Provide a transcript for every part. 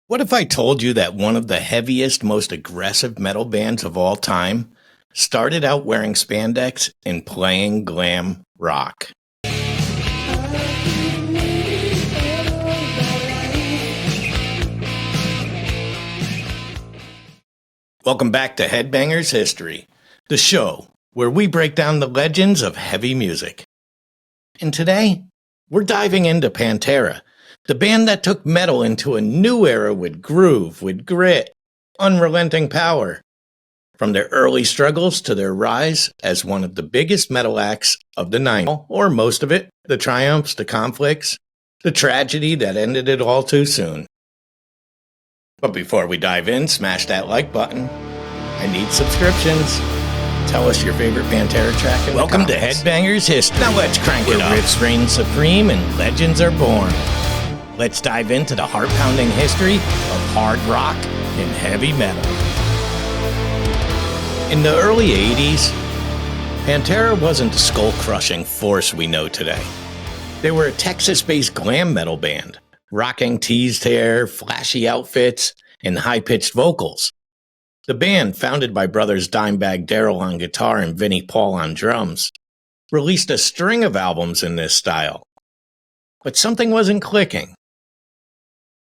What if I told you that one of the heaviest, most aggressive metal bands of all time started out wearing spandex and playing glam rock? Welcome back to Headbangers History, the show where we break down the legends of heavy music. And today, we're diving into Pantera, the band that took metal into a new era with groove, with grit, unrelenting power. From their early struggles to their rise as one of the biggest metal acts of the 90s, or most of it, the triumphs, the conflicts, the tragedy that ended it all too soon. But before we dive in, smash that like button. I need subscriptions. Tell us your favorite Pantera track in Welcome to Headbangers History. Now let's crank it up. Where riffs reign supreme and legends are born. Let's dive into the heart-pounding history of hard rock and heavy metal. In the early 80s, Pantera wasn't the skull-crushing force we know today. They were a Texas-based glam metal band, rocking teased hair, flashy outfits, and high-pitched vocals. The band, founded by brothers Dimebag, Darrell on guitar and Vinnie Paul on drums, released a string of albums in this style. But something wasn't clicking.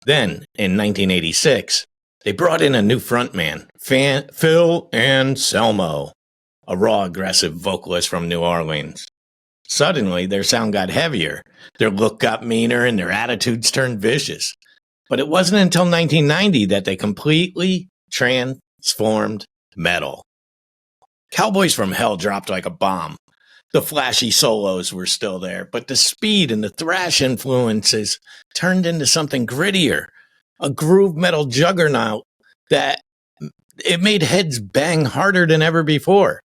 Then, in 1986, they brought in a new frontman, Phil Anselmo, a raw, aggressive vocalist from New Orleans. Suddenly, their sound got heavier, their look got meaner, and their attitudes turned vicious. But it wasn't until 1990 that they completely transformed metal. Cowboys from Hell dropped like a bomb. The flashy solos were still there, but the speed and the thrash influences turned into something grittier, a groove metal juggernaut that it made heads bang harder than ever before.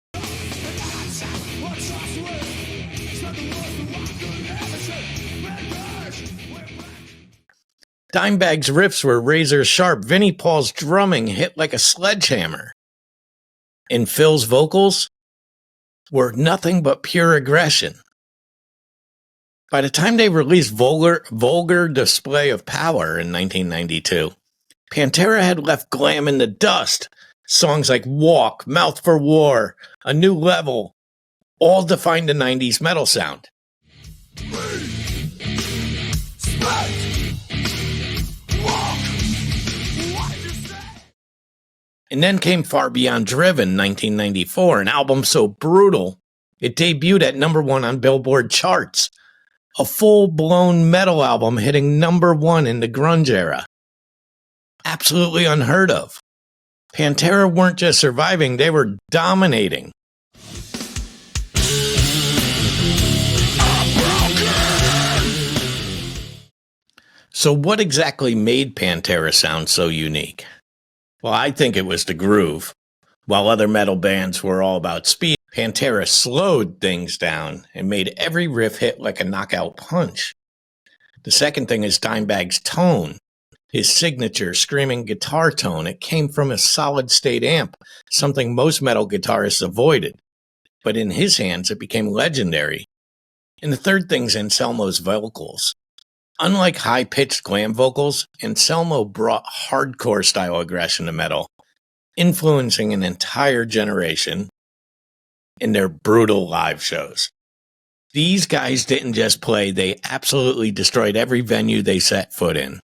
Dimebag's riffs were razor sharp. Vinnie Paul's drumming hit like a sledgehammer. And Phil's vocals were nothing but pure aggression. By the time they released Vulgar Display of Power in 1992, Pantera had left glam in the dust. Songs like Walk, Mouth for War, A New Level, all defined the 90s metal sound. And then came Far Beyond Driven, 1994, an album so brutal, it debuted at #1 on Billboard charts. A full-blown metal album hitting #1 in the grunge era. Absolutely unheard of. Pantera weren't just surviving, they were dominating. So what exactly made Pantera sound so unique? Well, I think it was the groove. While other metal bands were all about speed, Pantera slowed things down and made every riff hit like a knockout punch. The second thing is Dimebag's tone, his signature screaming guitar tone. It came from a solid-state amp, something most metal guitarists avoided. But in his hands, it became legendary. And the third thing's Anselmo's vocals. Unlike high-pitched glam vocals, Anselmo brought hardcore-style aggression to metal, influencing an entire generation in their brutal live shows. These guys didn't just play, they absolutely destroyed every venue they set foot in.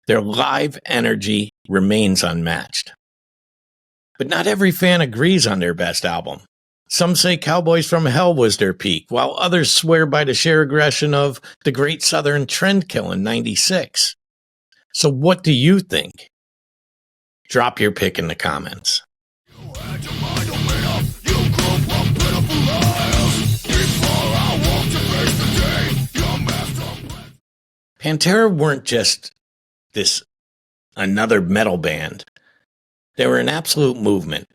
Their live energy remains unmatched. But not every fan agrees on their best album. Some say Cowboys from Hell was their peak, while others swear by the sheer aggression of The Great Southern Trendkill in 96. So what do you think? Drop your pick in the comments. Pantera weren't just another metal band. They were an absolute movement.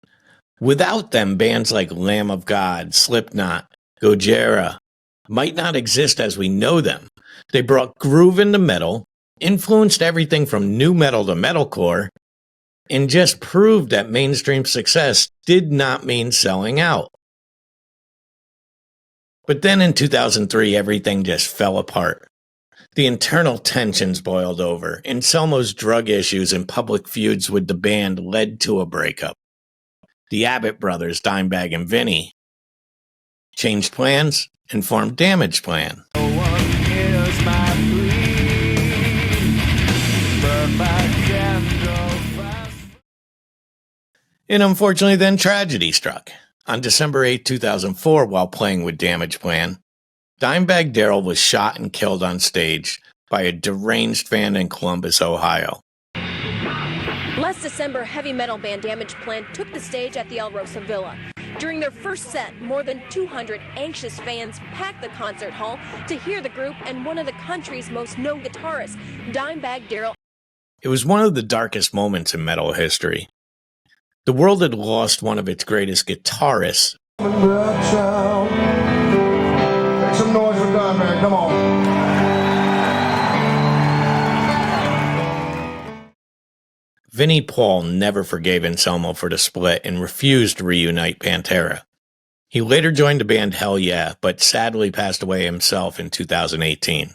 Without them, bands like Lamb of God, Slipknot, Gojira might not exist as we know them. They brought groove into metal, influenced everything from nu metal to metalcore, and just proved that mainstream success did not mean selling out. But then in 2003, everything just fell apart. The internal tensions boiled over. Anselmo's drug issues and public feuds with the band led to a breakup. The Abbott brothers, Dimebag and Vinny, changed plans and formed Damage Plan. And unfortunately, then tragedy struck. On December 8, 2004, while playing with Damage Plan, Dimebag Darrell was shot and killed on stage by a deranged fan in Columbus, Ohio. Last December, heavy metal band Damage Plan took the stage at the El Rosa Villa. During their first set, more than 200 anxious fans packed the concert hall to hear the group and one of the country's most known guitarists, Dimebag Darrell. It was one of the darkest moments in metal history. The world had lost one of its greatest guitarists. Make some noise for Dimebag, come on. Vinnie Paul never forgave Anselmo for the split and refused to reunite Pantera. He later joined the band Hell Yeah, but sadly passed away himself in 2018.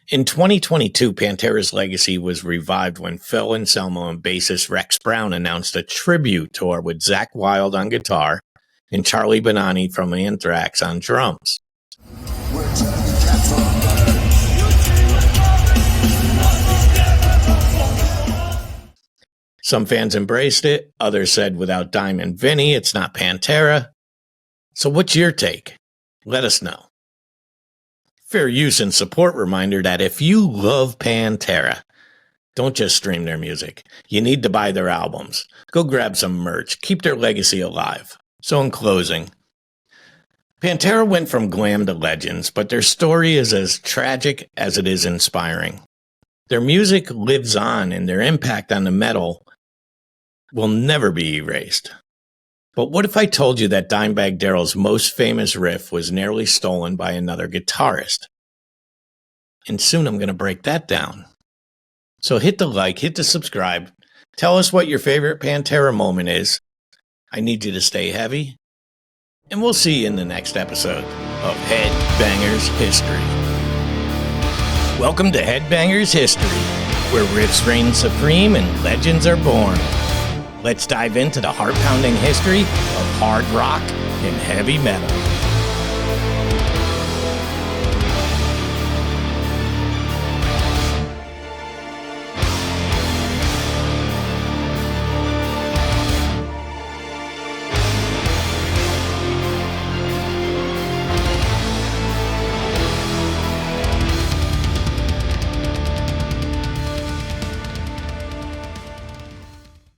In 2022, Pantera's legacy was revived when Phil Anselmo and bassist Rex Brown announced a tribute tour with Zakk Wylde on guitar and Charlie Benani from Anthrax on drums. Some fans embraced it, others said without Dime and Vinny, it's not Pantera. So what's your take? Let us know. Fair use and support reminder that if you love Pantera, don't just stream their music. You need to buy their albums. Go grab some merch. Keep their legacy alive. So in closing, Pantera went from glam to legends, but their story is as tragic as it is inspiring. Their music lives on and their impact on the metal will never be erased. But what if I told you that Dimebag Darrell's most famous riff was nearly stolen by another guitarist? And soon I'm going to break that down. So hit the like, hit the subscribe. Tell us what your favorite Pantera moment is. I need you to stay heavy. And we'll see you in the next episode of Headbangers History. Welcome to Headbangers History, where riffs reign supreme and legends are born. Let's dive into the heart-pounding history of hard rock and heavy metal.